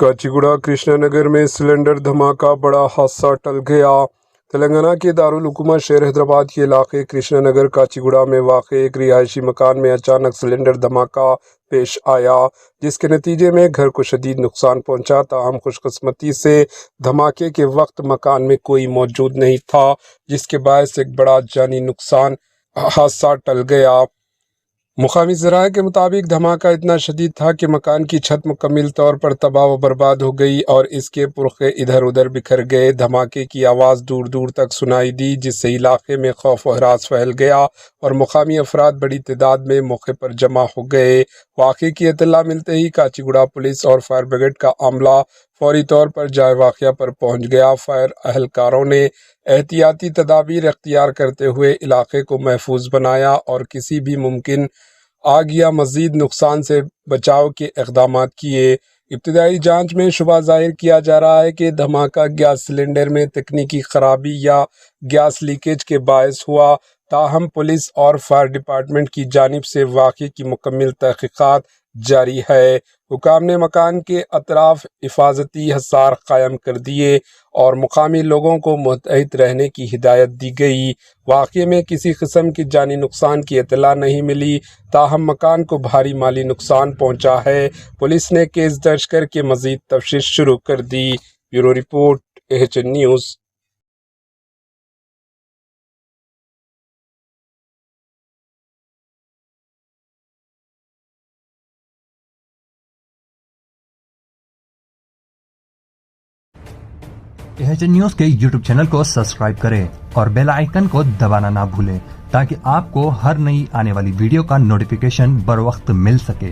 काचीगुड़ा कृष्णा नगर में सिलेंडर धमाका, बड़ा हादसा टल गया। तेलंगाना के दारुल हुकूमत शहर हैदराबाद के इलाके कृष्णा नगर काचीगुड़ा में वाक़े एक रिहायशी मकान में अचानक सिलेंडर धमाका पेश आया, जिसके नतीजे में घर को शदीद नुकसान पहुंचा। ताहम खुशकिस्मती से धमाके के वक्त मकान में कोई मौजूद नहीं था, जिसके बायस एक बड़ा जानी नुकसान हादसा टल गया। मुकामी ज़राए के मुताबिक धमाका इतना शदीद था कि मकान की छत मुकम्मल तौर पर तबाह व बर्बाद हो गई और इसके पुरखे इधर उधर बिखर गए। धमाके की आवाज़ दूर दूर तक सुनाई दी, जिससे इलाके में खौफ व हरास फैल गया और मुकामी अफराद बड़ी तादाद में मौके पर जमा हो गए। वाक़े की इत्तला मिलते ही काचीगुड़ा पुलिस और फायर ब्रिगेड का अमला फौरी तौर पर जाए वाक़या पर पहुँच गया। फायर अहलकारों ने एहतियाती तदाबीर अख्तियार करते हुए इलाके को महफूज बनाया और किसी भी मुमकिन आग या मज़ीद नुकसान से बचाव के इक़दामात किए। इब्तिदाई जांच में शुबा ज़ाहिर किया जा रहा है कि धमाका गैस सिलेंडर में तकनीकी ख़राबी या गैस लीकेज के बायस हुआ। ताहम पुलिस और फायर डिपार्टमेंट की जानिब से वाक़े की मुकम्मल तहक़ीक़ात जारी है। हुकाम ने मकान के अतराफ हिफाजती हसार कायम कर दिए और मुकामी लोगों को मुतहद रहने की हिदायत दी गई। वाक़े में किसी किस्म की जानी नुकसान की इत्तला नहीं मिली, ताहम मकान को भारी माली नुकसान पहुंचा है। पुलिस ने केस दर्ज करके मज़ीद तफ्तीश शुरू कर दी। Bureau report, AHN news. AHN news के YouTube चैनल को सब्सक्राइब करें और बेल आइकन को दबाना ना भूलें ताकि आपको हर नई आने वाली वीडियो का नोटिफिकेशन बर वक्त मिल सके।